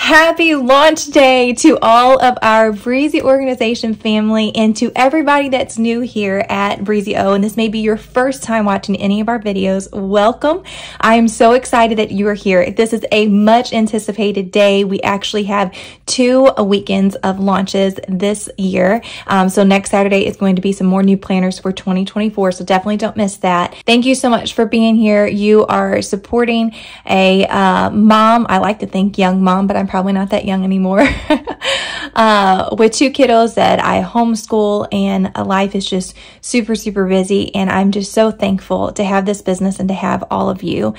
Happy launch day to all of our Breezy Organization family and to everybody that's new here at Breezio. And this may be your first time watching any of our videos. Welcome. I am so excited that you are here. This is a much anticipated day. We actually have 2 weekends of launches this year. So next Saturday is going to be some more new planners for 2024. So definitely don't miss that. Thank you so much for being here. You are supporting a mom. I like to think young mom, but I'm probably not that young anymore. With 2 kiddos that I homeschool, and life is just super, super busy. And I'm just so thankful to have this business and to have all of you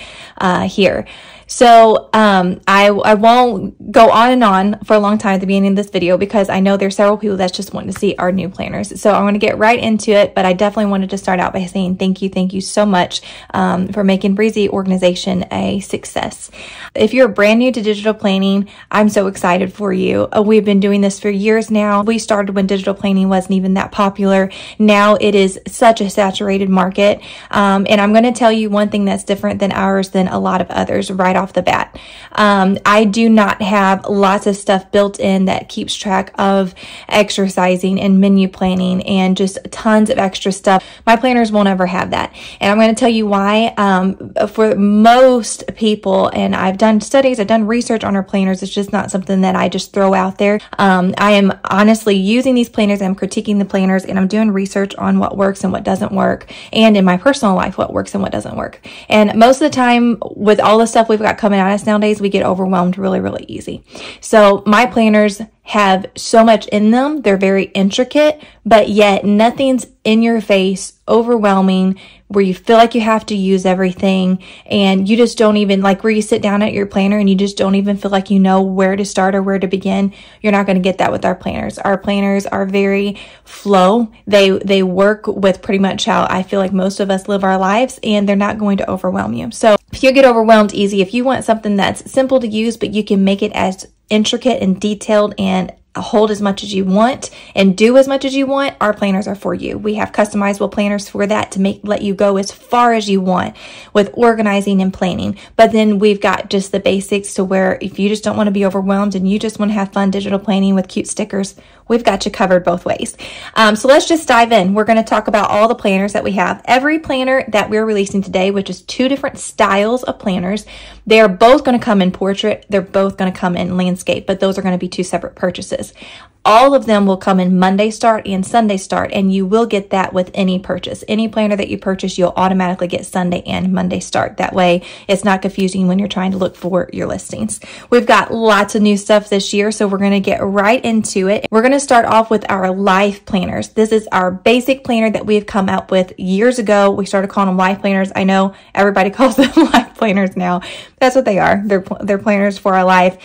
here. So I won't go on and on for a long time at the beginning of this video because I know there's several people that's just wanting to see our new planners. So I'm going to get right into it, but I definitely wanted to start out by saying thank you so much for making Breezy Organization a success. If you're brand new to digital planning, I'm so excited for you. We've been doing this for years now. We started when digital planning wasn't even that popular. Now it is such a saturated market. And I'm going to tell you one thing that's different than ours than a lot of others right off the bat. I do not have lots of stuff built in that keeps track of exercising and menu planning and just tons of extra stuff. My planners won't ever have that. And I'm going to tell you why. For most people, and I've done studies, I've done research on our planners, it's just not something that I just throw out there. I am honestly using these planners, I'm critiquing the planners, and I'm doing research on what works and what doesn't work, and in my personal life, what works and what doesn't work. And most of the time, with all the stuff we've got coming at us nowadays, we get overwhelmed really, really easy. So my planners have so much in them. They're very intricate, but yet nothing's in your face, overwhelming, where you feel like you have to use everything and you just don't even, like where you sit down at your planner and you just don't even feel like you know where to start or where to begin. You're not going to get that with our planners. Our planners are very flow. They work with pretty much how I feel like most of us live our lives, and they're not going to overwhelm you. So if you get overwhelmed easy, if you want something that's simple to use, but you can make it as intricate and detailed and hold as much as you want and do as much as you want, our planners are for you. We have customizable planners for that to let you go as far as you want with organizing and planning. But then we've got just the basics to where if you just don't want to be overwhelmed and you just want to have fun digital planning with cute stickers, we've got you covered both ways. So let's just dive in. We're going to talk about all the planners that we have. Every planner that we're releasing today, which is 2 different styles of planners, they are both going to come in portrait. They're both going to come in landscape, but those are going to be 2 separate purchases. All of them will come in Monday start and Sunday start, and you will get that with any purchase. Any planner that you purchase, you'll automatically get Sunday and Monday start. That way, it's not confusing when you're trying to look for your listings. We've got lots of new stuff this year, so we're going to get right into it. We're going to start off with our life planners. This is our basic planner that we've come out with years ago. We started calling them life planners. I know everybody calls them life planners now. That's what they are. They're planners for our life.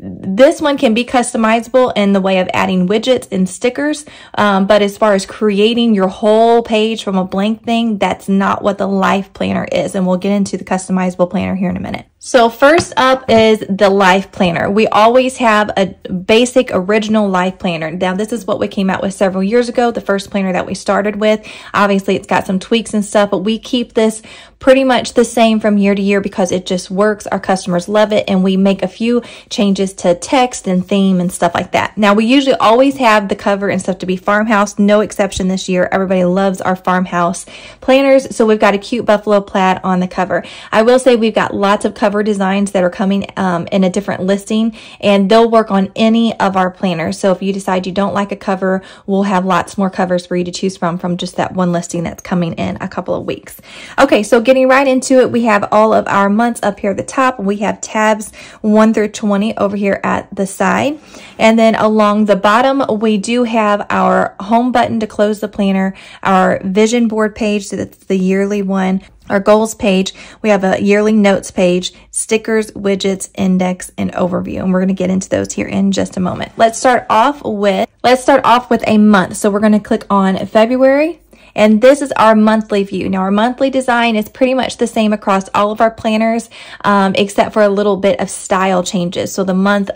This one can be customizable in the way of adding widgets and stickers, but as far as creating your whole page from a blank thing, that's not what the life planner is, and we'll get into the customizable planner here in a minute. So first up is the life planner. We always have a basic original life planner. Now this is what we came out with several years ago, the first planner that we started with. Obviously it's got some tweaks and stuff, but we keep this pretty much the same from year to year because it just works. Our customers love it, and we make a few changes to text and theme and stuff like that. Now we usually always have the cover and stuff to be farmhouse, no exception this year. Everybody loves our farmhouse planners, so we've got a cute buffalo plaid on the cover. I will say we've got lots of cover designs that are coming in a different listing, and they'll work on any of our planners. So if you decide you don't like a cover, we'll have lots more covers for you to choose from just that one listing that's coming in a couple of weeks. Okay, so getting right into it, we have all of our months up here at the top. We have tabs 1 through 20 over here at the side. And then along the bottom, we do have our home button to close the planner, our vision board page, so that's the yearly one, our goals page. We have a yearly notes page, stickers, widgets, index, and overview. And we're going to get into those here in just a moment. Let's start off with a month. So we're going to click on February. And this is our monthly view. Now, our monthly design is pretty much the same across all of our planners, except for a little bit of style changes. So the month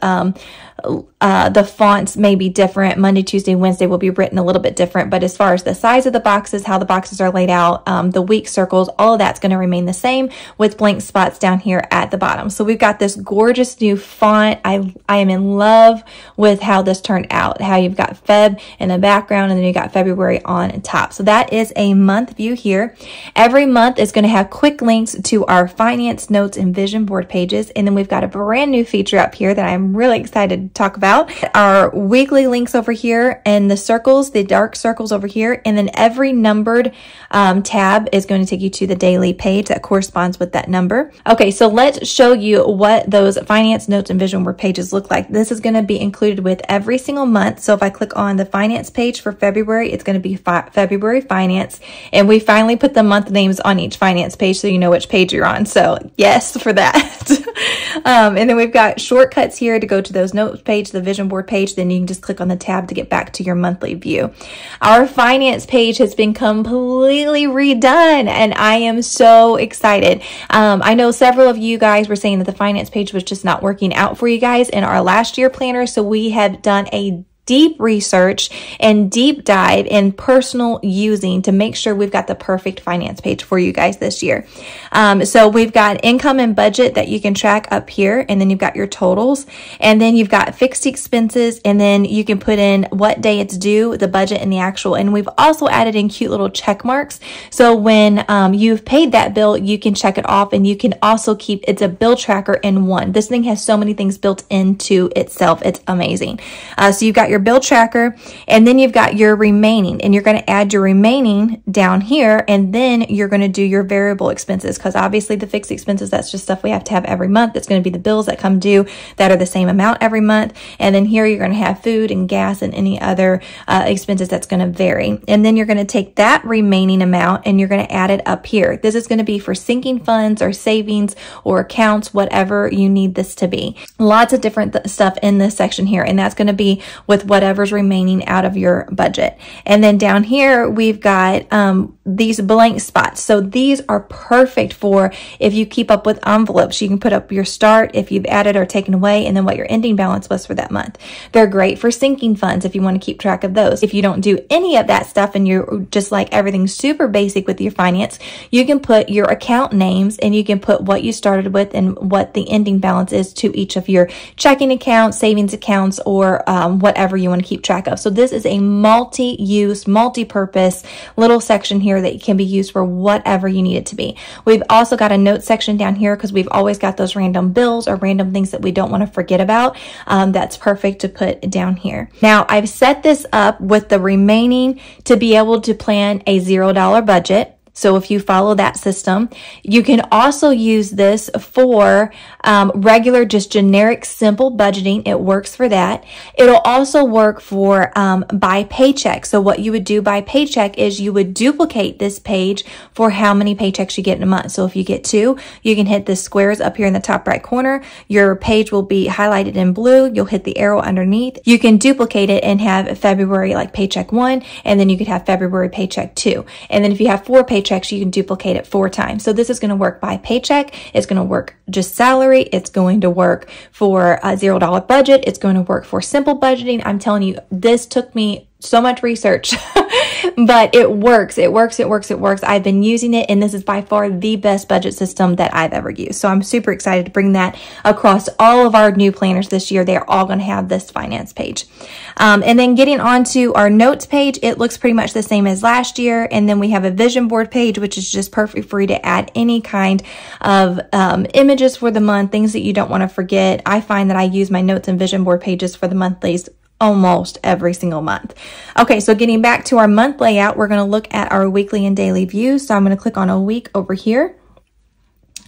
the fonts may be different. Monday, Tuesday, Wednesday will be written a little bit different, but as far as the size of the boxes, how the boxes are laid out, the week circles, all of that's going to remain the same with blank spots down here at the bottom. So we've got this gorgeous new font. I am in love with how this turned out, how you've got Feb in the background and then you got February on top. So that is a month view here. Every month is going to have quick links to our finance, notes, and vision board pages. And then we've got a brand new feature up here that I'm really excited to talk about. Our weekly links over here and the circles, the dark circles over here. And then every numbered tab is going to take you to the daily page that corresponds with that number. Okay, so let's show you what those finance, notes, and vision board pages look like. This is going to be included with every single month. So if I click on the finance page for February, it's going to be February finance. And we finally put the month names on each finance page so you know which page you're on. So yes for that. And then we've got shortcuts here to go to those notes page, the vision board page. Then you can just click on the tab to get back to your monthly view. Our finance page has been completely redone and I am so excited. I know several of you guys were saying that the finance page was just not working out for you guys in our last year planner. So we have done a deep research and deep dive in personal using to make sure we've got the perfect finance page for you guys this year. So we've got income and budget that you can track up here, and then you've got your totals, and then you've got fixed expenses, and then you can put in what day it's due, the budget, and the actual. And we've also added in cute little check marks. So when you've paid that bill, you can check it off, and you can also keep, it's a bill tracker in one. This thing has so many things built into itself. It's amazing. So you've got your bill tracker, and then you've got your remaining, and you're going to add your remaining down here, and then you're going to do your variable expenses, because obviously the fixed expenses, that's just stuff we have to have every month. It's going to be the bills that come due that are the same amount every month. And then here you're going to have food and gas and any other expenses that's going to vary. And then you're going to take that remaining amount and you're going to add it up here. This is going to be for sinking funds or savings or accounts, whatever you need this to be. Lots of different stuff in this section here, and that's going to be with whatever's remaining out of your budget. And then down here, we've got these blank spots. So these are perfect for if you keep up with envelopes. You can put up your start, if you've added or taken away, and then what your ending balance was for that month. They're great for sinking funds if you want to keep track of those. If you don't do any of that stuff and you're just like everything super basic with your finance, you can put your account names and you can put what you started with and what the ending balance is to each of your checking accounts, savings accounts, or whatever you want to keep track of. So this is a multi-use, multi-purpose little section here that can be used for whatever you need it to be. We've also got a note section down here because we've always got those random bills or random things that we don't want to forget about. That's perfect to put down here. Now I've set this up with the remaining to be able to plan a $0 budget. So if you follow that system, you can also use this for regular, just generic, simple budgeting. It works for that. It'll also work for by paycheck. So what you would do by paycheck is you would duplicate this page for how many paychecks you get in a month. So if you get 2, you can hit the squares up here in the top right corner. Your page will be highlighted in blue. You'll hit the arrow underneath. You can duplicate it and have February like paycheck 1, and then you could have February paycheck 2. And then if you have 4 paychecks, you can duplicate it 4 times. So this is going to work by paycheck. It's going to work just salary. It's going to work for a $0 budget. It's going to work for simple budgeting. I'm telling you, this took me so much research, but it works. It works. It works. It works. I've been using it, and this is by far the best budget system that I've ever used. So I'm super excited to bring that across all of our new planners this year. They're all going to have this finance page. And then getting onto our notes page, it looks pretty much the same as last year. And then we have a vision board page, which is just perfect for you to add any kind of images for the month, things that you don't want to forget. I find that I use my notes and vision board pages for the monthlies almost every single month. Okay, so getting back to our month layout, we're going to look at our weekly and daily views. So I'm going to click on a week over here.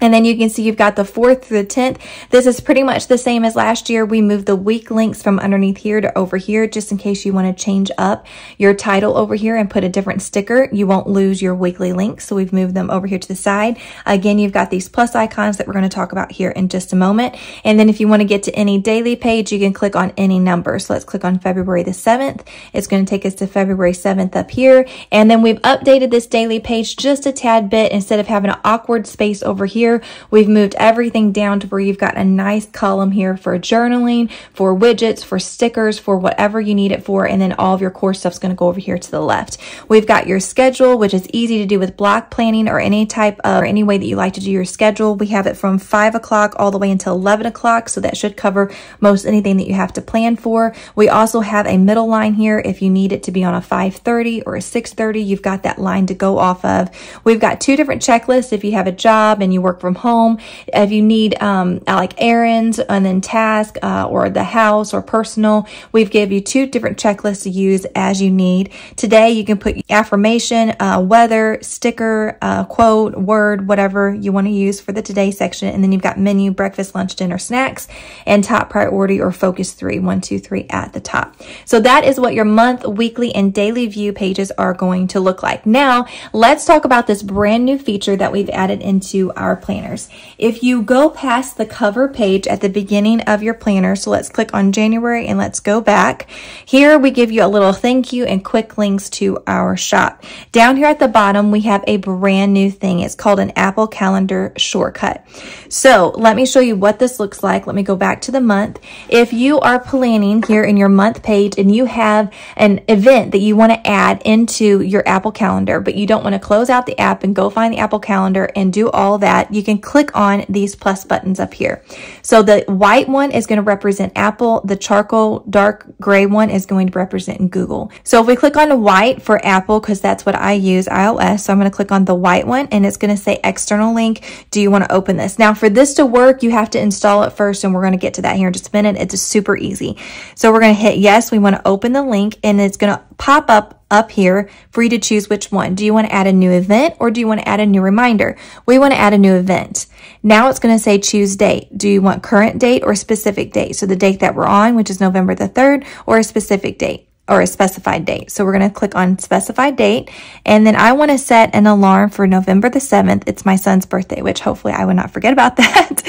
And then you can see you've got the 4th through the 10th. This is pretty much the same as last year. We moved the week links from underneath here to over here, just in case you want to change up your title over here and put a different sticker. You won't lose your weekly links. So we've moved them over here to the side. Again, you've got these plus icons that we're going to talk about here in just a moment. And then if you want to get to any daily page, you can click on any number. So let's click on February the 7th. It's going to take us to February 7th up here. And then we've updated this daily page just a tad bit. Instead of having an awkward space over here, here, we've moved everything down to where you've got a nice column here for journaling, for widgets, for stickers, for whatever you need it for, and then all of your core stuff's going to go over here to the left. We've got your schedule, which is easy to do with block planning or any type of, or any way that you like to do your schedule. We have it from 5 o'clock all the way until 11 o'clock, so that should cover most anything that you have to plan for. We also have a middle line here if you need it to be on a 5:30 or a 6:30. You've got that line to go off of. We've got 2 different checklists if you have a job and you work from home. If you need like errands and then task or the house or personal, we've give you 2 different checklists to use as you need. Today you can put affirmation, weather, sticker, quote, word, whatever you want to use for the today section. And then you've got menu, breakfast, lunch, dinner, snacks, and top priority or focus 3, 1, 2, 3 at the top. So that is what your month, weekly, and daily view pages are going to look like. Now, let's talk about this brand new feature that we've added into our planners. If you go past the cover page at the beginning of your planner, so let's click on January and let's go back. Here we give you a little thank you and quick links to our shop. Down here at the bottom, we have a brand new thing. It's called an Apple Calendar shortcut. So let me show you what this looks like. Let me go back to the month. If you are planning here in your month page and you have an event that you want to add into your Apple Calendar, but you don't want to close out the app and go find the Apple Calendar and do all that, you can click on these plus buttons up here. So the white one is going to represent Apple. The charcoal dark gray one is going to represent Google. So if we click on the white for Apple, because that's what I use, iOS, so I'm going to click on the white one and it's going to say external link. Do you want to open this? Now for this to work, you have to install it first, and we're going to get to that here in just a minute. It's super easy. So we're going to hit yes. We want to open the link and it's going to pop up here for you to choose which one. Do you want to add a new event or do you want to add a new reminder? We want to add a new event. Now it's going to say choose date. Do you want current date or specific date? So the date that we're on, which is November the 3rd, or a specific date or a specified date. So we're going to click on specified date. And then I want to set an alarm for November the 7th. It's my son's birthday, which hopefully I would not forget about that.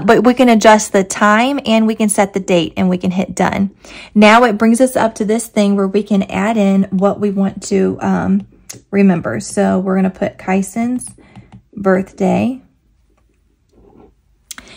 But we can adjust the time and we can set the date and we can hit done. Now it brings us up to this thing where we can add in what we want to remember. So we're going to put Kyson's birthday.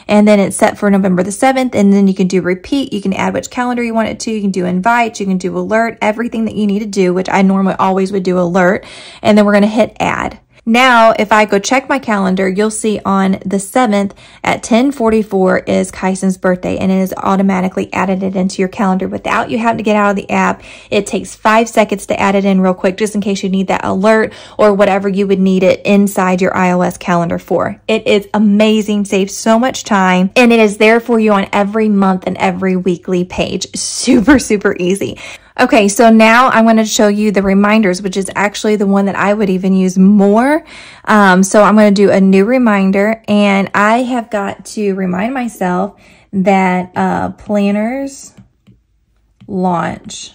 And then it's set for November the 7th. And then you can do repeat. You can add which calendar you want it to. You can do invite. You can do alert. Everything that you need to do, which I normally always would do alert. And then we're going to hit add. Now, if I go check my calendar, you'll see on the 7th at 10:44 is Kyson's birthday, and it is automatically added it into your calendar without you having to get out of the app. It takes 5 seconds to add it in real quick, just in case you need that alert or whatever you would need it inside your iOS calendar for. It is amazing, saves so much time, and it is there for you on every month and every weekly page. Super, super easy. Okay, so now I'm going to show you the reminders, which is actually the one that I would even use more. So I'm going to do a new reminder, and I have got to remind myself that planners launch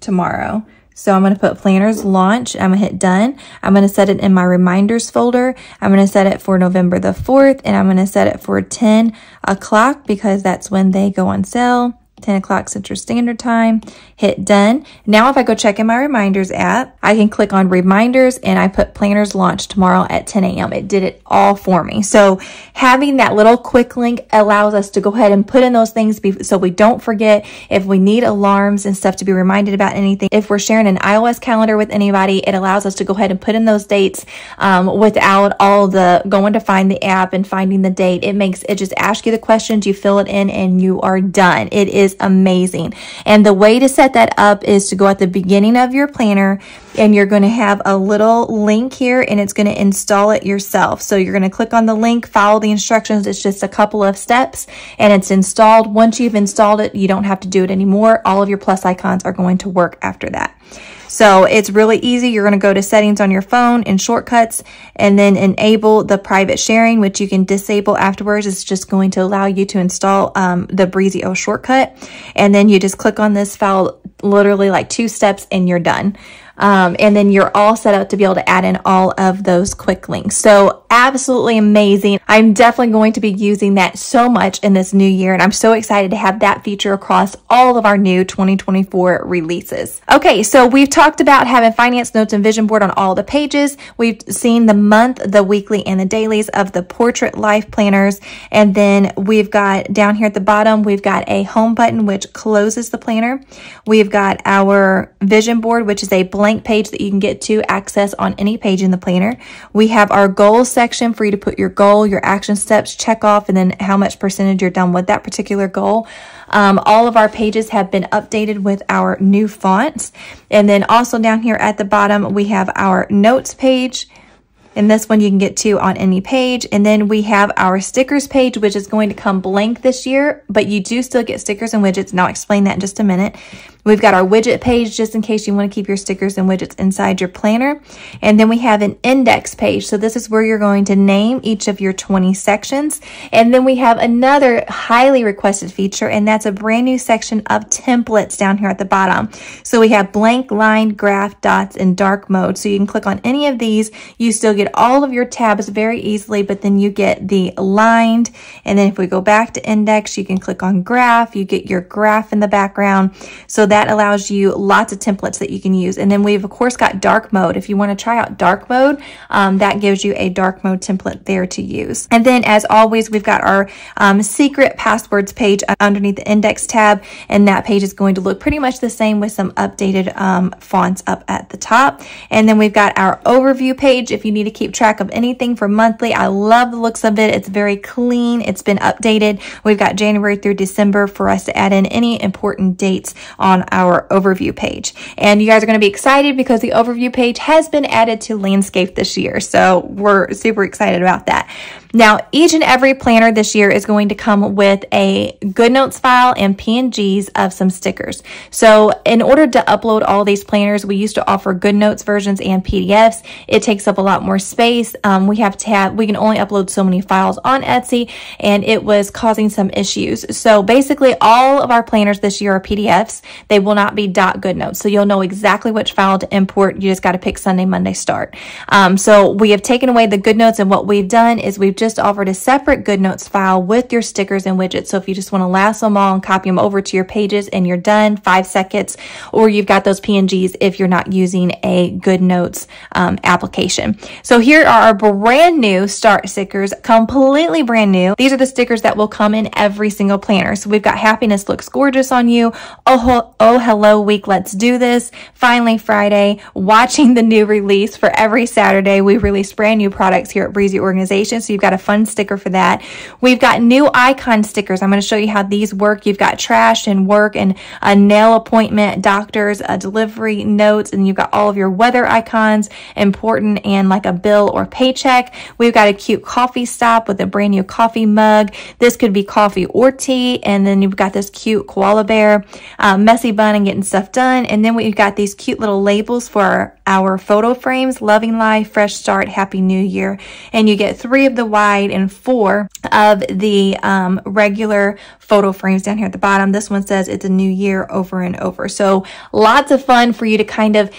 tomorrow. So I'm going to put planners launch. I'm going to hit done. I'm going to set it in my reminders folder. I'm going to set it for November the 4th, and I'm going to set it for 10 o'clock because that's when they go on sale. 10 o'clock Central Standard Time, hit done. Now if I go check in my reminders app, I can click on reminders and I put planners launch tomorrow at 10 a.m. It did it all for me. So having that little quick link allows us to go ahead and put in those things so we don't forget. If we need alarms and stuff to be reminded about anything, if we're sharing an iOS calendar with anybody, it allows us to go ahead and put in those dates without all the going to find the app and finding the date. It just asks you the questions, you fill it in, and you are done. It is amazing. And the way to set that up is to go at the beginning of your planner, and you're going to have a little link here, and it's going to install it yourself. So you're going to click on the link, follow the instructions. It's just a couple of steps and it's installed. Once you've installed it, you don't have to do it anymore. All of your plus icons are going to work after that. So it's really easy. You're going to go to settings on your phone and shortcuts, and then enable the private sharing, which you can disable afterwards. It's just going to allow you to install the Breezio shortcut. And then you just click on this file, literally like 2 steps, and you're done. And then you're all set up to be able to add in all of those quick links. So absolutely amazing. I'm definitely going to be using that so much in this new year, and I'm so excited to have that feature across all of our new 2024 releases. Okay, so we've talked about having finance notes and vision board on all the pages. We've seen the month, the weekly, and the dailies of the portrait life planners, and then we've got down here at the bottom, we've got a home button which closes the planner. We've got our vision board, which is a blank page that you can get to access on any page in the planner. We have our goals section for you to put your goal, your action steps, check off, and then how much percentage you're done with that particular goal. All of our pages have been updated with our new fonts. And then also down here at the bottom, we have our notes page. And this one you can get to on any page. And then we have our stickers page, which is going to come blank this year, but you do still get stickers and widgets. And I'll explain that in just a minute. We've got our widget page just in case you want to keep your stickers and widgets inside your planner. And then we have an index page. So this is where you're going to name each of your 20 sections. And then we have another highly requested feature, and that's a brand new section of templates down here at the bottom. So we have blank, line, graph, dots, and dark mode. So you can click on any of these. You still get all of your tabs very easily, but then you get the lined. And then if we go back to index, you can click on graph. You get your graph in the background. So that allows you lots of templates that you can use. And then we've of course got dark mode. If you want to try out dark mode, that gives you a dark mode template there to use. And then as always, we've got our secret passwords page underneath the index tab. And that page is going to look pretty much the same with some updated fonts up at the top. And then we've got our overview page if you need to keep track of anything for monthly. I love the looks of it. It's very clean. It's been updated. We've got January through December for us to add in any important dates on our overview page. And you guys are going to be excited because the overview page has been added to landscape this year. So we're super excited about that. Now, each and every planner this year is going to come with a Goodnotes file and PNGs of some stickers. So in order to upload all these planners, we used to offer Goodnotes versions and PDFs. It takes up a lot more space. We can only upload so many files on Etsy, and it was causing some issues. So basically all of our planners this year are PDFs. They will not be .goodnotes. So you'll know exactly which file to import. You just got to pick Sunday, Monday start. So we have taken away the Goodnotes, and what we've done is we've just offered a separate Goodnotes file with your stickers and widgets. So if you just want to lasso them all and copy them over to your pages and you're done, 5 seconds, or you've got those PNGs if you're not using a Goodnotes application. So here are our brand new start stickers, completely brand new. These are the stickers that will come in every single planner. So we've got happiness looks gorgeous on you. Oh hello week, let's do this. Finally Friday, watching the new release. For every Saturday we release brand new products here at Breezy Organization. So you've got a fun sticker for that. We've got new icon stickers. I'm going to show you how these work. You've got trash and work and a nail appointment, doctors, a delivery, notes, and you've got all of your weather icons, important, and like a bill or paycheck. We've got a cute coffee stop with a brand new coffee mug. This could be coffee or tea. And then you've got this cute koala bear, messy bun and getting stuff done. And then we've got these cute little labels for our photo frames, loving life, fresh start, happy new year. And you get 3 of the wide and 4 of the regular photo frames down here at the bottom. This one says it's a new year over and over. So lots of fun for you to kind of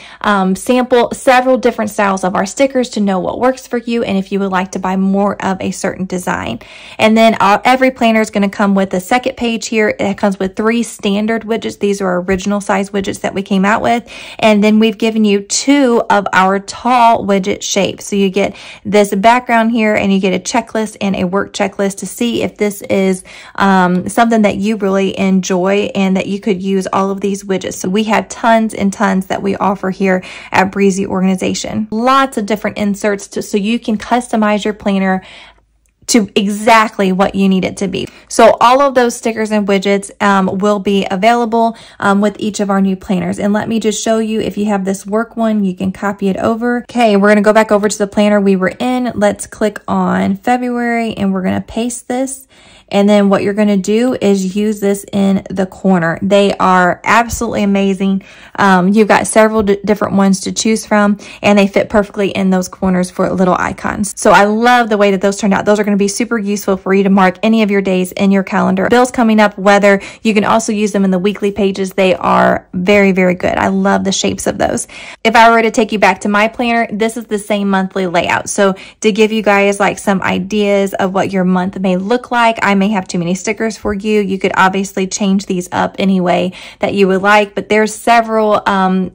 sample several different styles of our stickers to know what works for you and if you would like to buy more of a certain design. And then every planner is going to come with a second page here. It comes with 3 standard widgets. These are original size widgets that we came out with. And then we've given you 2 of our tall widget shapes. So you get this background here and you get a checklist and a work checklist to see if this is something that you really enjoy and that you could use all of these widgets. So we have tons and tons that we offer here at Breezy Organization. Lots of different inserts so you can customize your planner to exactly what you need it to be. So all of those stickers and widgets will be available with each of our new planners. And let me just show you, if you have this work one, you can copy it over. Okay, we're gonna go back over to the planner we were in. Let's click on February and we're gonna paste this. And then what you're going to do is use this in the corner. They are absolutely amazing. You've got several different ones to choose from, and they fit perfectly in those corners for little icons. So I love the way that those turned out. Those are going to be super useful for you to mark any of your days in in your calendar. Bills coming up, weather. You can also use them in the weekly pages. They are very, very good. I love the shapes of those. If I were to take you back to my planner, this is the same monthly layout. So to give you guys like some ideas of what your month may look like, I may have too many stickers for you. You could obviously change these up any way that you would like, but there's several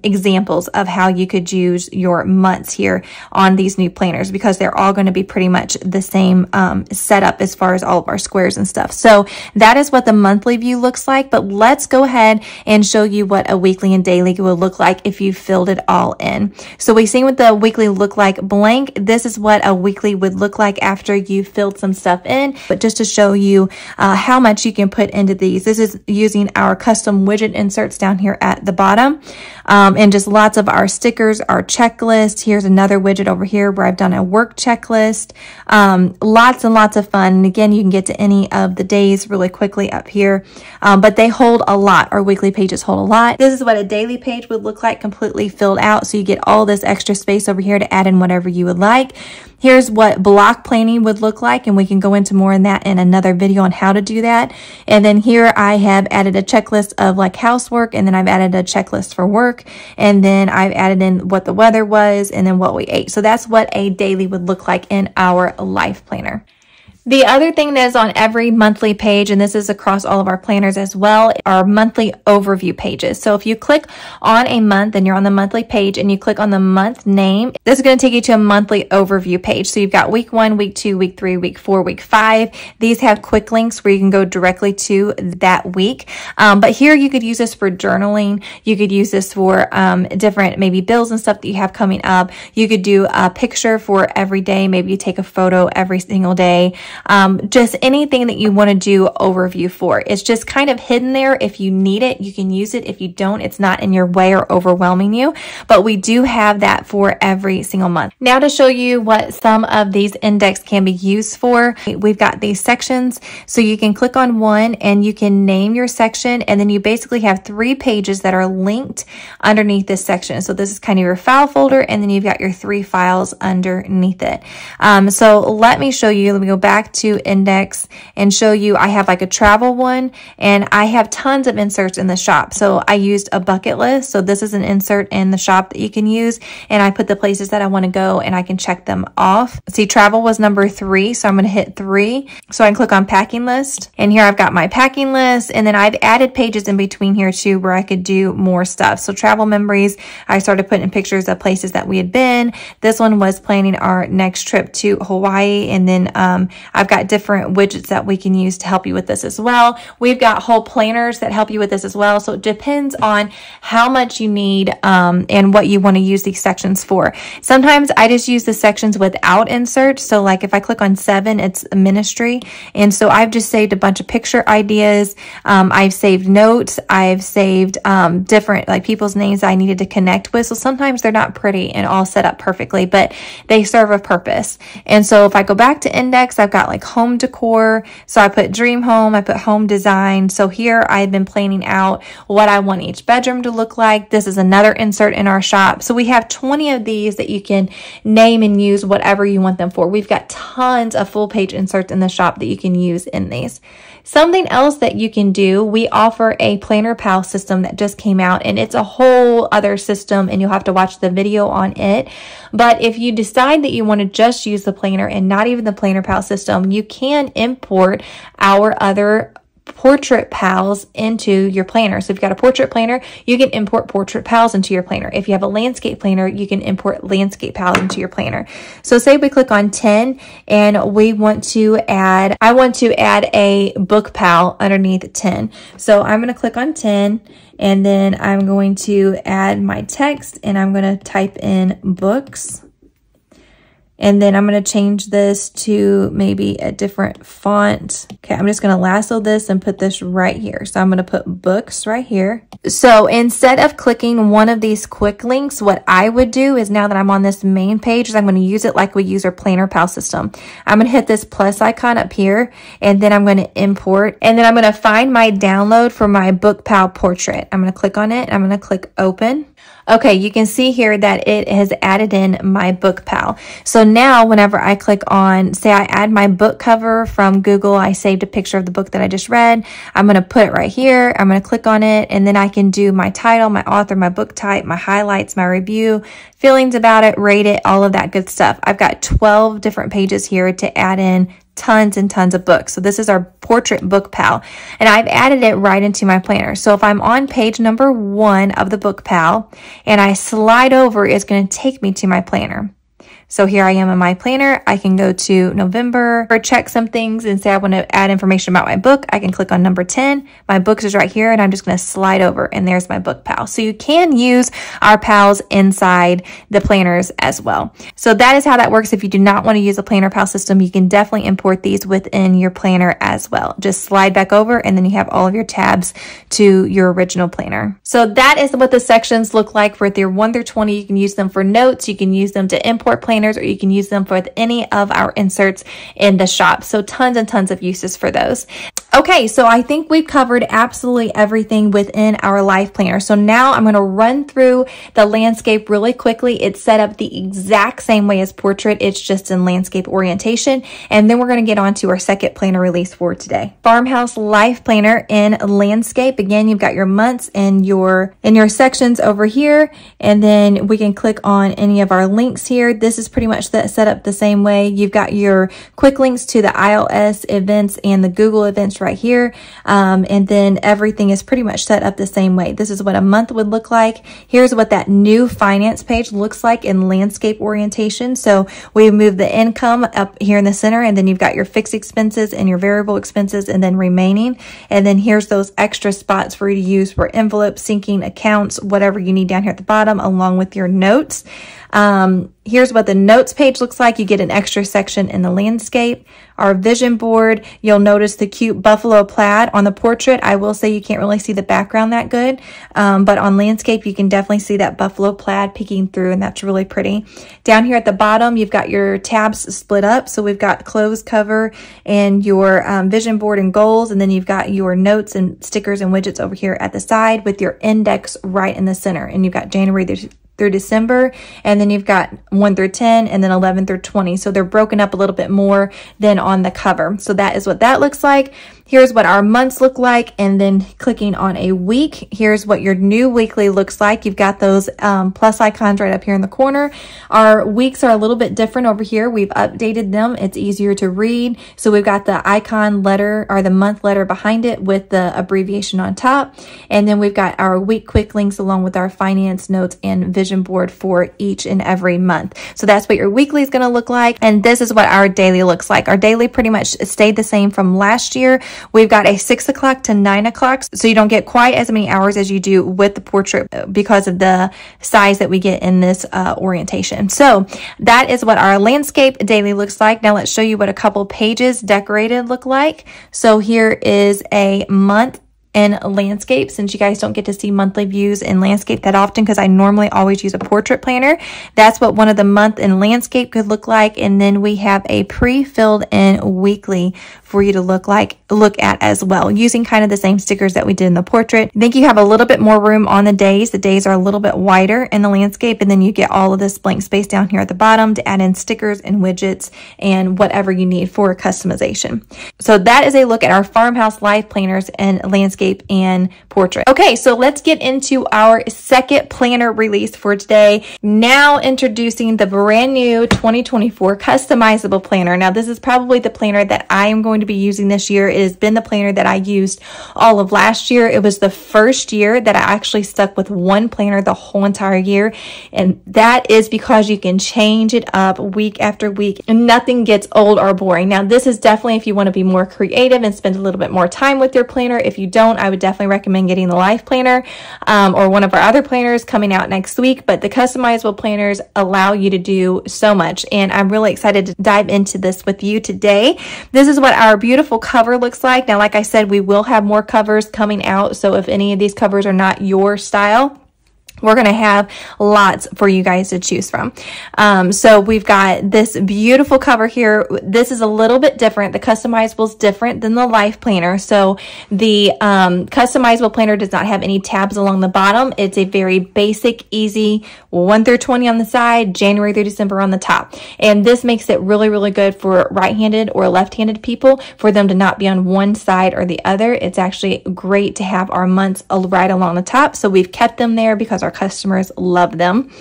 examples of how you could use your months here on these new planners, because they're all going to be pretty much the same setup as far as all of our squares and stuff. So that is what the monthly view looks like, but let's go ahead and show you what a weekly and daily will look like if you filled it all in. So we've seen what the weekly look like blank. This is what a weekly would look like after you filled some stuff in, but just to show you how much you can put into these. This is using our custom widget inserts down here at the bottom, and just lots of our stickers, our checklist. Here's another widget over here where I've done a work checklist. Lots and lots of fun. And again, you can get to any of the days really quickly up here, but they hold a lot. Our weekly pages hold a lot. This is what a daily page would look like completely filled out. So you get all this extra space over here to add in whatever you would like. Here's what block planning would look like, and we can go into more in that in another video on how to do that. And then here I have added a checklist of like housework, and then I've added a checklist for work, and then I've added in what the weather was and then what we ate. So that's what a daily would look like in our life planner. The other thing that is on every monthly page, and this is across all of our planners as well, are monthly overview pages. So if you click on a month and you're on the monthly page and you click on the month name, this is going to take you to a monthly overview page. So you've got week 1, week 2, week 3, week 4, week 5. These have quick links where you can go directly to that week. But here you could use this for journaling. You could use this for different maybe bills and stuff that you have coming up. You could do a picture for every day. Maybe you take a photo every single day. Just anything that you want to do overview for. It's just kind of hidden there. If you need it, you can use it. If you don't, it's not in your way or overwhelming you, but we do have that for every single month. Now to show you what some of these index can be used for, we've got these sections. So you can click on one and you can name your section, and then you basically have 3 pages that are linked underneath this section. So this is kind of your file folder, and then you've got your 3 files underneath it. So let me show you. Let me go back to index and show you. I have like a travel one, and I have tons of inserts in the shop. So I used a bucket list. So this is an insert in the shop that you can use, and I put the places that I want to go and I can check them off. See, travel was number 3, so I'm going to hit 3. So I can click on packing list, and here I've got my packing list, and then I've added pages in between here too where I could do more stuff. So travel memories, I started putting pictures of places that we had been. This one was planning our next trip to Hawaii, and then I've got different widgets that we can use to help you with this as well. We've got whole planners that help you with this as well. So it depends on how much you need and what you want to use these sections for. Sometimes I just use the sections without inserts. So like if I click on 7, it's ministry. And so I've just saved a bunch of picture ideas. I've saved notes. I've saved different like people's names I needed to connect with. So sometimes they're not pretty and all set up perfectly, but they serve a purpose. And so if I go back to index, I've got like home decor. So I put dream home, I put home design. So here I've been planning out what I want each bedroom to look like. This is another insert in our shop. So we have 20 of these that you can name and use whatever you want them for. We've got tons of full page inserts in the shop that you can use in these. Something else that you can do, we offer a Planner Pal system that just came out, and it's a whole other system, and you'll have to watch the video on it. But if you decide that you want to just use the planner and not even the Planner Pal system, you can import our other portrait pals into your planner. So if you've got a portrait planner, you can import portrait pals into your planner. If you have a landscape planner, you can import landscape pals into your planner. So say we click on 10 and we want to add, I want to add a book pal underneath 10. So I'm going to click on 10, and then I'm going to add my text, and I'm going to type in books. And then I'm going to change this to maybe a different font. Okay, I'm just going to lasso this and put this right here. So I'm going to put books right here. So instead of clicking one of these quick links, what I would do is, now that I'm on this main page, is I'm going to use it like we use our Planner Pal system. I'm going to hit this plus icon up here, and then I'm going to import, and then I'm going to find my download for my Book Pal portrait. I'm going to click on it, and I'm going to click open. Okay, you can see here that it has added in my book pal. So now whenever I click on, say I add my book cover from Google, I saved a picture of the book that I just read. I'm going to put it right here. I'm going to click on it, and then I can do my title, my author, my book type, my highlights, my review, feelings about it, rate it, all of that good stuff. I've got 12 different pages here to add in tons and tons of books. So this is our portrait book pal, and I've added it right into my planner. So if I'm on page number 1 of the book pal and I slide over, it's going to take me to my planner. So here I am in my planner. I can go to November or check some things and say I want to add information about my book. I can click on number 10. My books is right here, and I'm just going to slide over, and there's my book pal. So you can use our pals inside the planners as well. So that is how that works. If you do not want to use a planner pal system, you can definitely import these within your planner as well. Just slide back over, and then you have all of your tabs to your original planner. So that is what the sections look like for your 1 through 20. You can use them for notes. You can use them to import planners, or you can use them for any of our inserts in the shop. So tons and tons of uses for those. Okay, so I think we've covered absolutely everything within our life planner. So now I'm going to run through the landscape really quickly. It's set up the exact same way as portrait. It's just in landscape orientation. And then we're going to get on to our second planner release for today. Farmhouse Life Planner in landscape. Again, you've got your months and your sections over here. And then we can click on any of our links here. This is pretty much set up the same way. You've got your quick links to the iOS events and the Google events right here. And then everything is pretty much set up the same way. This is what a month would look like. Here's what that new finance page looks like in landscape orientation. So we move the income up here in the center, and then you've got your fixed expenses and your variable expenses, and then remaining. And then here's those extra spots for you to use for envelopes, syncing, accounts, whatever you need down here at the bottom, along with your notes. Here's what the notes page looks like. You get an extra section in the landscape. Our vision board, you'll notice the cute buffalo plaid on the portrait. I will say you can't really see the background that good, but on landscape, you can definitely see that buffalo plaid peeking through, and that's really pretty. Down here at the bottom, you've got your tabs split up. So we've got clothes cover and your vision board and goals, and then you've got your notes and stickers and widgets over here at the side with your index right in the center. And you've got January through December, and then you've got 1 through 10, and then 11 through 20. So they're broken up a little bit more than on the cover. So that is what that looks like. Here's what our months look like, and then clicking on a week, here's what your new weekly looks like. You've got those plus icons right up here in the corner. Our weeks are a little bit different over here. We've updated them. It's easier to read. So we've got the icon letter, or the month letter behind it with the abbreviation on top. And then we've got our week quick links along with our finance notes and vision board for each and every month. So that's what your weekly is going to look like. And this is what our daily looks like. Our daily pretty much stayed the same from last year. We've got a 6 o'clock to 9 o'clock, so you don't get quite as many hours as you do with the portrait because of the size that we get in this orientation. So that is what our landscape daily looks like. Now let's show you what a couple pages decorated look like. So here is a month in landscape, since you guys don't get to see monthly views in landscape that often because I normally always use a portrait planner. That's what one of the month in landscape could look like. And then we have a pre-filled in weekly for you to look at as well, using kind of the same stickers that we did in the portrait. I think you have a little bit more room on the days. The days are a little bit wider in the landscape, and then you get all of this blank space down here at the bottom to add in stickers and widgets and whatever you need for customization. So that is a look at our farmhouse life planners in landscape and portrait. Okay, so let's get into our second planner release for today. Now introducing the brand new 2024 customizable planner. Now this is probably the planner that I am going to be using this year. It has been the planner that I used all of last year. It was the first year that I actually stuck with one planner the whole entire year. And that is because you can change it up week after week and nothing gets old or boring. Now this is definitely if you want to be more creative and spend a little bit more time with your planner. If you don't, I would definitely recommend getting the life planner or one of our other planners coming out next week. But the customizable planners allow you to do so much. And I'm really excited to dive into this with you today. This is what our beautiful cover looks like. Now, like I said, we will have more covers coming out. So if any of these covers are not your style, we're going to have lots for you guys to choose from. So we've got this beautiful cover here. This is a little bit different. The customizable is different than the life planner. So the customizable planner does not have any tabs along the bottom. It's a very basic, easy 1 through 20 on the side, January through December on the top. And this makes it really, really good for right-handed or left-handed people, for them to not be on one side or the other. It's actually great to have our months right along the top. So we've kept them there because our customers love them.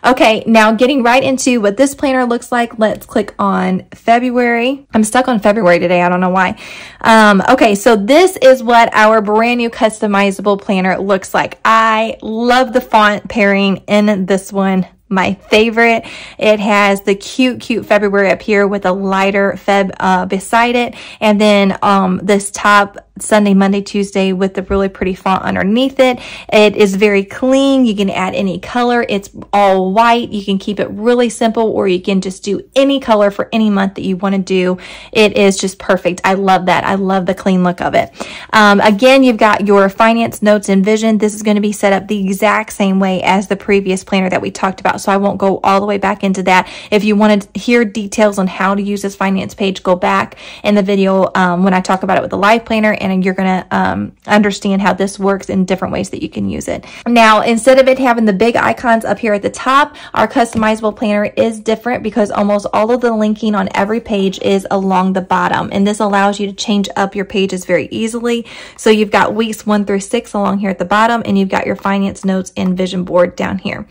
Okay, now getting right into what this planner looks like. Let's click on February. I'm stuck on February today. I don't know why. Okay, so this is what our brand new customizable planner looks like. I love the font pairing in this one. My favorite. It has the cute February up here with a lighter Feb beside it, and then this top Sunday, Monday, Tuesday with the really pretty font underneath it. It is very clean. You can add any color. It's all white. You can keep it really simple, or you can just do any color for any month that you want to do. It is just perfect. I love that. I love the clean look of it. Again, you've got your finance notes and vision. This is going to be set up the exact same way as the previous planner that we talked about, so I won't go all the way back into that. If you want to hear details on how to use this finance page, go back in the video when I talk about it with the life planner, and you're going to understand how this works in different ways that you can use it. Now, instead of it having the big icons up here at the top, our customizable planner is different because almost all of the linking on every page is along the bottom, and this allows you to change up your pages very easily. So you've got weeks 1 through 6 along here at the bottom, and you've got your finance notes and vision board down here.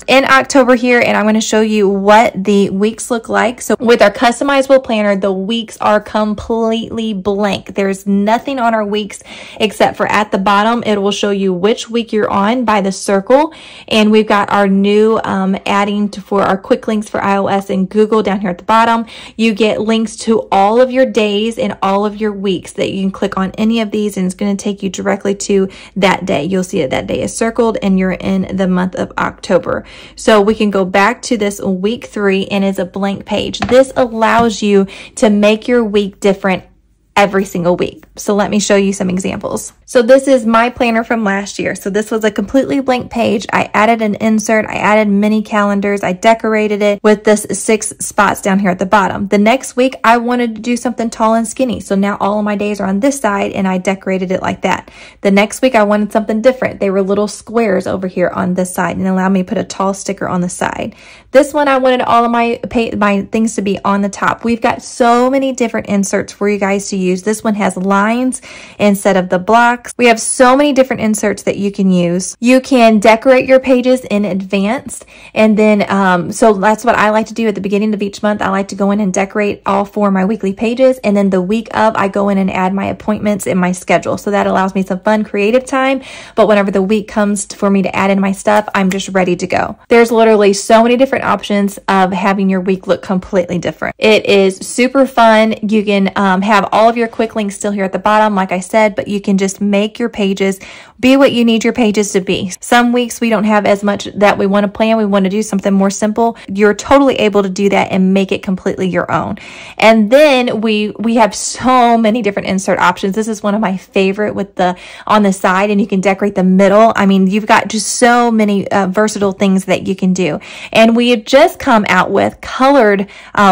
In October here, and I'm going to show you what the weeks look like. So with our customizable planner, the weeks are completely blank. There's nothing on our weeks except for at the bottom, it will show you which week you're on by the circle. And we've got our new adding for our quick links for iOS and Google down here at the bottom. You get links to all of your days and all of your weeks that you can click on any of these, and it's going to take you directly to that day. You'll see that day is circled and you're in the month of October. So we can go back to this week 3, and it's a blank page. This allows you to make your week different every single week. So let me show you some examples. So this is my planner from last year. So this was a completely blank page. I added an insert. I added mini calendars. I decorated it with this 6 spots down here at the bottom. The next week, I wanted to do something tall and skinny. So now all of my days are on this side, and I decorated it like that. The next week, I wanted something different. They were little squares over here on this side, and allowed me to put a tall sticker on the side. This one, I wanted all of my things to be on the top. We've got so many different inserts for you guys to use. This one has lines instead of the blocks. We have so many different inserts that you can use. You can decorate your pages in advance, and then so that's what I like to do at the beginning of each month. I like to go in and decorate all 4 of my weekly pages, and then the week of, I go in and add my appointments in my schedule. So that allows me some fun creative time, but whenever the week comes for me to add in my stuff, I'm just ready to go. There's literally so many different options of having your week look completely different. It is super fun. You can have all of your quick links still here at the bottom, like I said, but you can just make your pages be what you need your pages to be. Some weeks we don't have as much that we want to plan. We want to do something more simple. You're totally able to do that and make it completely your own. And then we have so many different insert options. This is one of my favorite with the on the side, and you can decorate the middle. I mean, you've got just so many versatile things that you can do. And we have just come out with colored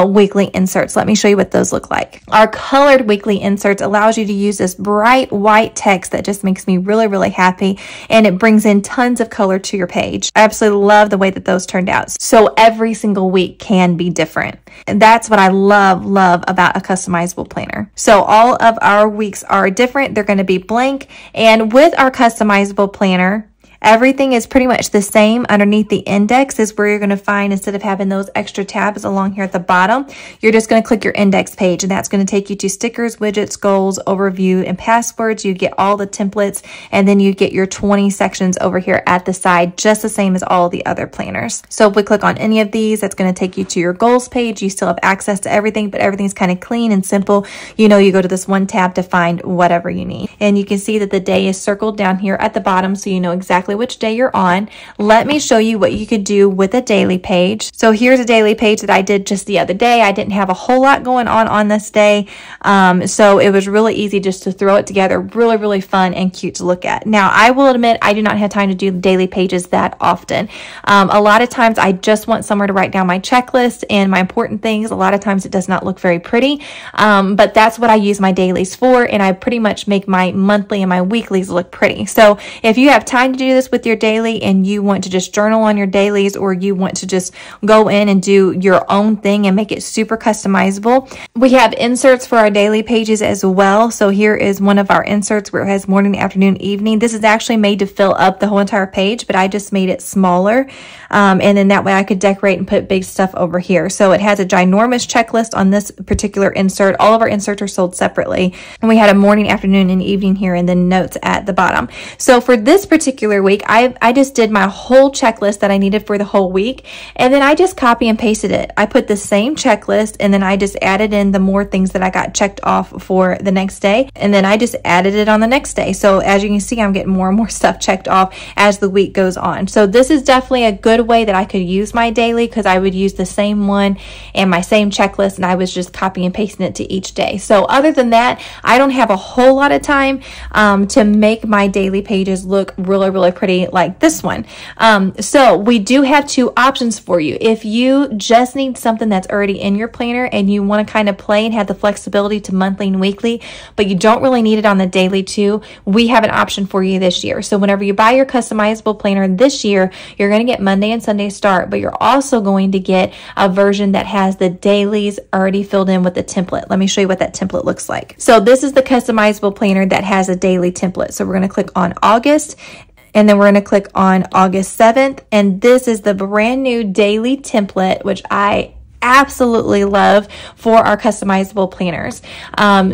weekly inserts. Let me show you what those look like. Our colored weekly inserts allows you to use this bright white text that just makes me really, really happy, and it brings in tons of color to your page. I absolutely love the way that those turned out. So every single week can be different. And that's what I love about a customizable planner. So all of our weeks are different. They're going to be blank. And with our customizable planner, everything is pretty much the same. Underneath the index is where you're going to find, instead of having those extra tabs along here at the bottom, you're just going to click your index page, and that's going to take you to stickers, widgets, goals, overview, and passwords. You get all the templates, and then you get your 20 sections over here at the side, just the same as all the other planners. So if we click on any of these, that's going to take you to your goals page. You still have access to everything, but everything's kind of clean and simple. You know, you go to this one tab to find whatever you need. And you can see that the day is circled down here at the bottom, so you know exactly exactly which day you're on, let me show you what you could do with a daily page. So here's a daily page that I did just the other day. I didn't have a whole lot going on this day. So it was really easy just to throw it together. Really, really fun and cute to look at. Now, I will admit I do not have time to do daily pages that often. A lot of times I just want somewhere to write down my checklist and my important things. A lot of times it does not look very pretty, but that's what I use my dailies for, and I pretty much make my monthly and my weeklies look pretty. So if you have time to do this with your daily and you want to just journal on your dailies, or you want to just go in and do your own thing and make it super customizable, we have inserts for our daily pages as well. So here is one of our inserts where it has morning, afternoon, evening. This is actually made to fill up the whole entire page, but I just made it smaller. And then that way I could decorate and put big stuff over here. So it has a ginormous checklist on this particular insert. All of our inserts are sold separately. And we had a morning, afternoon, and evening here, and then notes at the bottom. So for this particular week, I just did my whole checklist that I needed for the whole week. And then I just copy and pasted it. I put the same checklist, and then I just added in the more things that I got checked off for the next day. And then I just added it on the next day. So as you can see, I'm getting more and more stuff checked off as the week goes on. So this is definitely a good way that I could use my daily, because I would use the same one and my same checklist, and I was just copying and pasting it to each day. So other than that, I don't have a whole lot of time to make my daily pages look really, really pretty like this one. So we do have two options for you. If you just need something that's already in your planner and you want to kind of play and have the flexibility to monthly and weekly, but you don't really need it on the daily too, we have an option for you this year. So whenever you buy your customizable planner this year, you're going to get Monday and Sunday start, but you're also going to get a version that has the dailies already filled in with the template. Let me show you what that template looks like. So this is the customizable planner that has a daily template. So we're going to click on August, and then we're going to click on August 7th. And this is the brand new daily template, which I absolutely love for our customizable planners.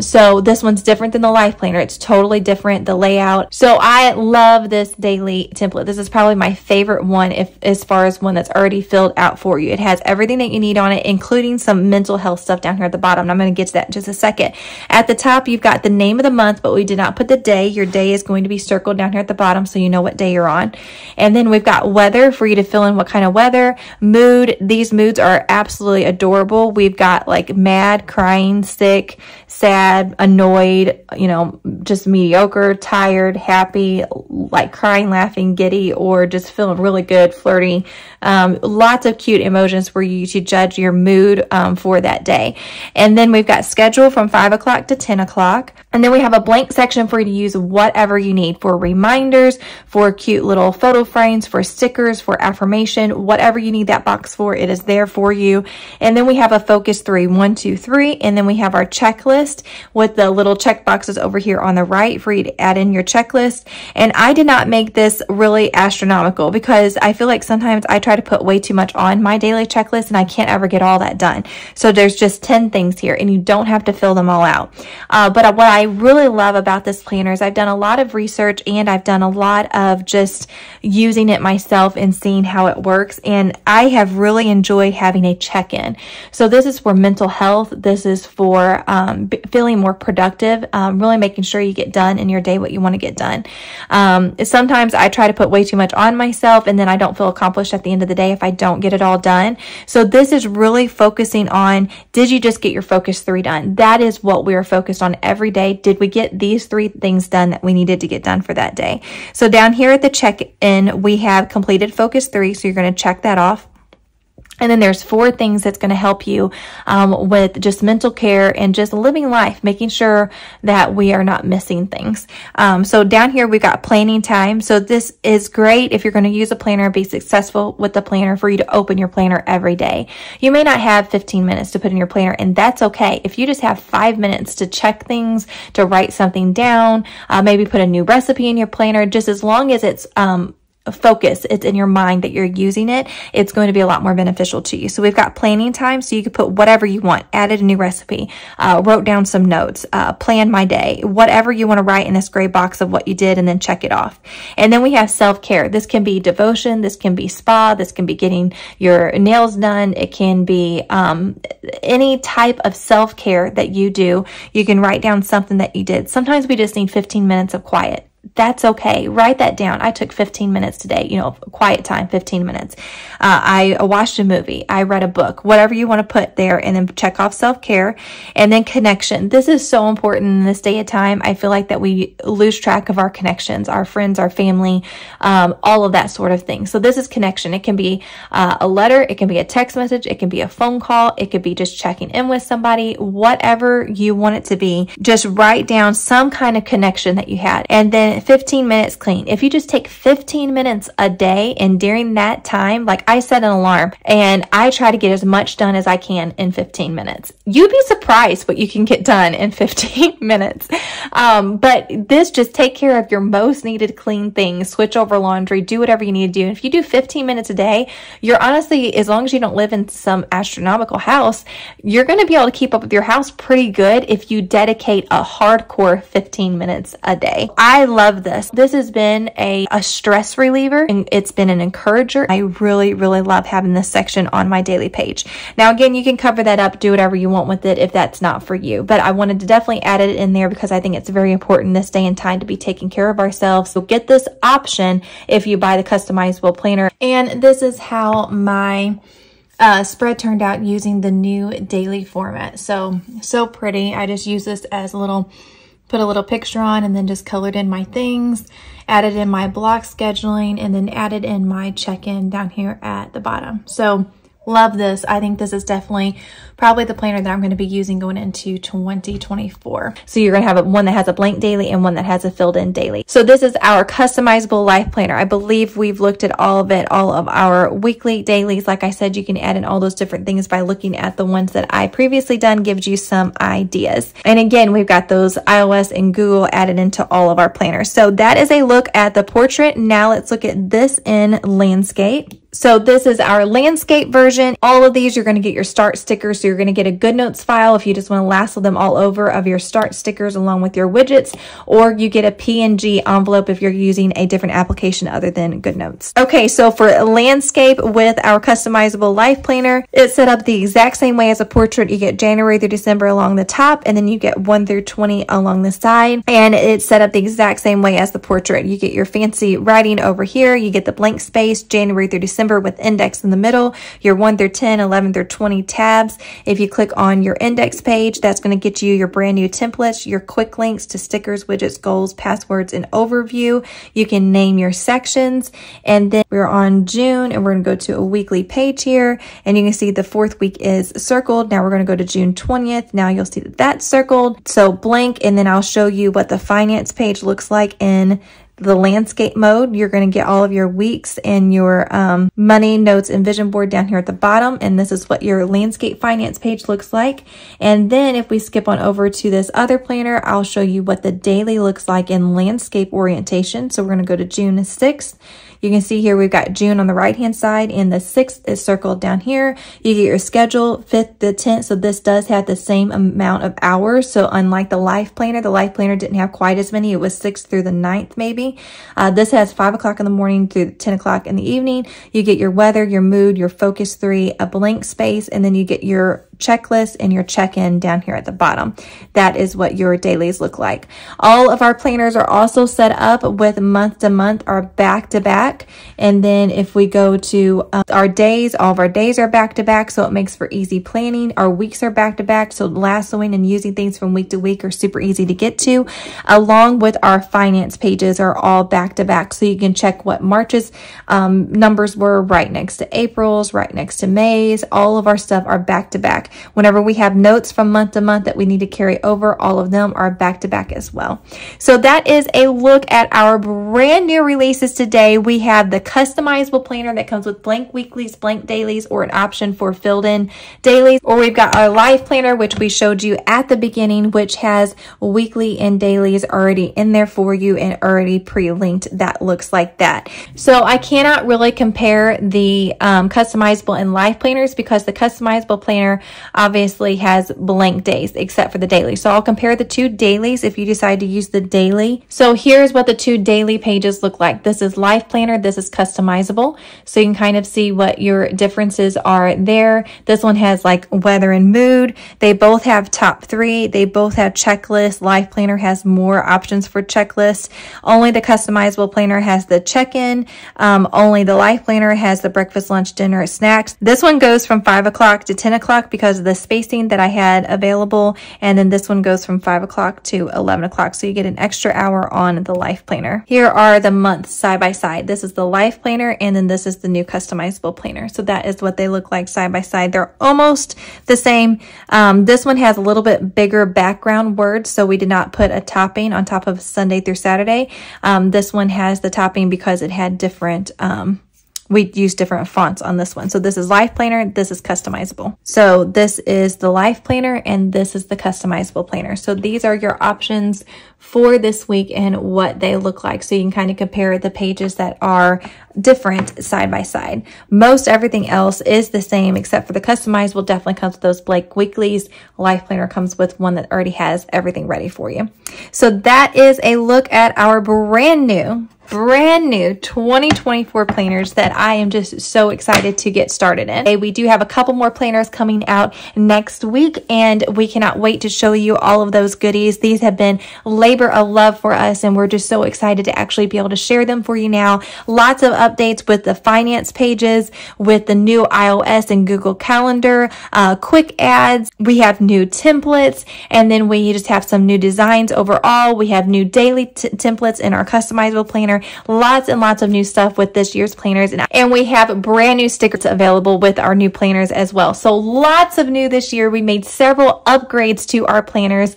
So this one's different than the life planner. It's totally different, the layout. So I love this daily template. This is probably my favorite one as far as one that's already filled out for you. It has everything that you need on it, including some mental health stuff down here at the bottom. And I'm going to get to that in just a second. At the top, you've got the name of the month, but we did not put the day. Your day is going to be circled down here at the bottom so you know what day you're on. And then we've got weather for you to fill in what kind of weather. Mood. These moods are absolutely adorable. We've got like mad, crying, sick, sad, annoyed, you know, just mediocre, tired, happy, like crying, laughing, giddy, or just feeling really good, flirty. Lots of cute emotions for you to judge your mood for that day. And then we've got schedule from 5 o'clock to 10 o'clock. And then we have a blank section for you to use whatever you need, for reminders, for cute little photo frames, for stickers, for affirmation, whatever you need that box for, it is there for you. And then we have a focus 3, 1, 2, 3. And then we have our checklist with the little check boxes over here on the right for you to add in your checklist. And I did not make this really astronomical because I feel like sometimes I try to put way too much on my daily checklist and I can't ever get all that done. So there's just 10 things here and you don't have to fill them all out. But what I really love about this planner is I've done a lot of research and I've done a lot of just using it myself and seeing how it works. And I have really enjoyed having a check-in. So this is for mental health. This is for feeling more productive, really making sure you get done in your day what you want to get done. Sometimes I try to put way too much on myself and then I don't feel accomplished at the end of the day if I don't get it all done. So this is really focusing on, did you just get your focus 3 done? That is what we are focused on every day. Did we get these 3 things done that we needed to get done for that day? So down here at the check-in, we have completed focus 3. So you're going to check that off. And then there's 4 things that's going to help you with just mental care and just living life, making sure that we are not missing things. So down here, we've got planning time. So this is great if you're going to use a planner and be successful with the planner for you to open your planner every day. You may not have 15 minutes to put in your planner, and that's okay. If you just have 5 minutes to check things, to write something down, maybe put a new recipe in your planner, just as long as it's focus, it's in your mind that you're using it, it's going to be a lot more beneficial to you. So we've got planning time, so you could put whatever you want, added a new recipe, wrote down some notes, planned my day, whatever you want to write in this gray box of what you did, and then check it off. And then we have self-care. This can be devotion, this can be spa, this can be getting your nails done, it can be any type of self-care that you do. You can write down something that you did. Sometimes we just need 15 minutes of quiet. that's okay. Write that down. I took 15 minutes today, you know, quiet time, 15 minutes. I watched a movie. I read a book, whatever you want to put there, and then check off self-care and then connection. This is so important in this day and time. I feel like that we lose track of our connections, our friends, our family, all of that sort of thing. So this is connection. It can be a letter. It can be a text message. It can be a phone call. It could be just checking in with somebody, whatever you want it to be. Just write down some kind of connection that you had, and then 15 minutes clean. If you just take 15 minutes a day, and during that time, like I set an alarm and I try to get as much done as I can in 15 minutes. You'd be surprised what you can get done in 15 minutes. But this, just take care of your most needed clean things, switch over laundry, do whatever you need to do. And if you do 15 minutes a day, you're honestly, as long as you don't live in some astronomical house, you're going to be able to keep up with your house pretty good if you dedicate a hardcore 15 minutes a day. I love this. This has been a stress reliever, and it's been an encourager. I really, really love having this section on my daily page. Now, again, you can cover that up, do whatever you want with it if that's not for you, but I wanted to definitely add it in there because I think it's very important this day and time to be taking care of ourselves. So get this option if you buy the customizable planner. And this is how my spread turned out using the new daily format. So pretty. I just use this as a little, put a little picture on, and then just colored in my things, added in my block scheduling, and then added in my check-in down here at the bottom. So love this. I think this is definitely probably the planner that I'm going to be using going into 2024. So you're going to have one that has a blank daily and one that has a filled in daily. So this is our customizable life planner. I believe we've looked at all of it, all of our weekly dailies. Like I said, you can add in all those different things by looking at the ones that I previously done, gives you some ideas. And again, we've got those iOS and Google added into all of our planners. So that is a look at the portrait. Now let's look at this in landscape. So this is our landscape version. All of these, you're going to get your start stickers. So you're going to get a Goodnotes file if you just want to lasso them all over of your start stickers along with your widgets, or you get a PNG envelope if you're using a different application other than Goodnotes. Okay, so for landscape with our customizable life planner, it's set up the exact same way as a portrait. You get January through December along the top, and then you get 1 through 20 along the side. And it's set up the exact same way as the portrait. You get your fancy writing over here. You get the blank space, January through December, with index in the middle, your 1 through 10, 11 through 20 tabs. If you click on your index page, that's going to get you your brand new templates, your quick links to stickers, widgets, goals, passwords, and overview. You can name your sections. And then we're on June, and we're going to go to a weekly page here, and you can see the 4th week is circled. Now we're going to go to June 20th. Now you'll see that that's circled. So blank, and then I'll show you what the finance page looks like in the landscape mode. You're going to get all of your weeks and your money, notes, and vision board down here at the bottom. And this is what your landscape finance page looks like. And then if we skip on over to this other planner, I'll show you what the daily looks like in landscape orientation. So we're going to go to June 6th. You can see here we've got June on the right hand side, and the 6th is circled down here. You get your schedule 5th to 10th. So this does have the same amount of hours. So unlike the life planner didn't have quite as many. It was 6th through the 9th maybe. This has 5 o'clock in the morning through 10 o'clock in the evening. You get your weather, your mood, your focus 3, a blank space, and then you get your checklist and your check-in down here at the bottom. That is what your dailies look like. All of our planners are also set up with month to month or back to back. And then if we go to our days, all of our days are back to back, so it makes for easy planning. Our weeks are back to back, so lassoing and using things from week to week are super easy to get to, along with our finance pages are all back to back, so you can check what March's numbers were right next to April's, right next to May's. All of our stuff are back to back. Whenever we have notes from month to month that we need to carry over, all of them are back to back as well. So that is a look at our brand new releases today. We have the customizable planner that comes with blank weeklies, blank dailies, or an option for filled in dailies. Or we've got our life planner, which we showed you at the beginning, which has weekly and dailies already in there for you and already pre-linked. That looks like that. So I cannot really compare the customizable and life planners, because the customizable planner obviously has blank days except for the daily. So I'll compare the two dailies if you decide to use the daily. So here's what the two daily pages look like. This is Life Planner, this is Customizable. So you can kind of see what your differences are there. This one has like weather and mood. They both have top 3. They both have checklists. Life Planner has more options for checklists. Only the Customizable Planner has the check-in. Only the Life Planner has the breakfast, lunch, dinner, snacks. This one goes from 5 o'clock to 10 o'clock because of the spacing that I had available. And then this one goes from 5 o'clock to 11 o'clock. So you get an extra hour on the Life Planner. Here are the months side by side. This is the Life Planner, and then this is the new Customizable Planner. So that is what they look like side by side. They're almost the same. This one has a little bit bigger background words, so we did not put a topping on top of Sunday through Saturday. This one has the topping because it had different, we used different fonts on this one. So this is Life Planner, this is Customizable. So this is the Life Planner and this is the Customizable Planner. So these are your options for this week and what they look like. So you can kind of compare the pages that are different side by side. Most everything else is the same except for the Customizable definitely comes with those blank weeklies. Life Planner comes with one that already has everything ready for you. So that is a look at our brand new 2024 planners that I am just so excited to get started in. We do have a couple more planners coming out next week, and we cannot wait to show you all of those goodies. These have been labor of love for us, and we're just so excited to actually be able to share them for you now. Lots of updates with the finance pages, with the new iOS and Google Calendar, quick ads. We have new templates, and then we just have some new designs overall. We have new daily templates in our Customizable Planner. Lots and lots of new stuff with this year's planners, and we have brand new stickers available with our new planners as well. So lots of new this year. We made several upgrades to our planners.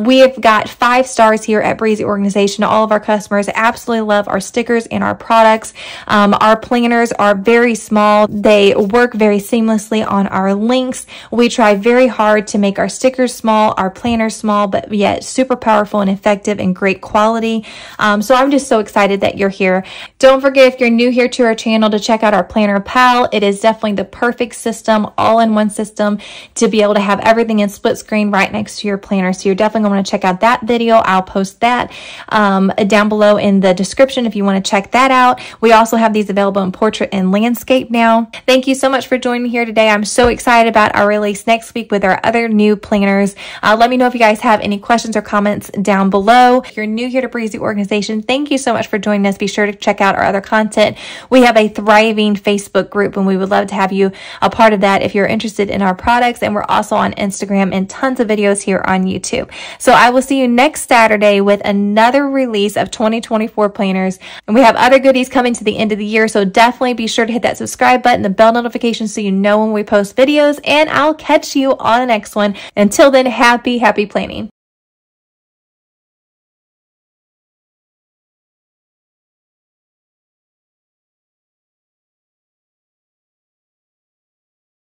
We have got 5 stars here at Breezy Organization. All of our customers absolutely love our stickers and our products. Our planners are very small. They work very seamlessly on our links. We try very hard to make our stickers small, our planners small, but yet super powerful and effective and great quality. So I'm just so excited that you're here. Don't forget, if you're new here to our channel, to check out our Planner Pal. It is definitely the perfect system, all-in-one system to be able to have everything in split screen right next to your planner. So you're definitely going to check out that video. I'll post that down below in the description if you want to check that out. We also have these available in portrait and landscape now. Thank you so much for joining me here today. I'm so excited about our release next week with our other new planners. Let me know if you guys have any questions or comments down below. If you're new here to Breezy Organization, thank you so much for joining us. Be sure to check out our other content. We have a thriving Facebook group, and we would love to have you a part of that if you're interested in our products. And we're also on Instagram and tons of videos here on YouTube. So I will see you next Saturday with another release of 2024 planners. And we have other goodies coming to the end of the year. So definitely be sure to hit that subscribe button, the bell notification, so you know when we post videos. And I'll catch you on the next one. Until then, happy planning.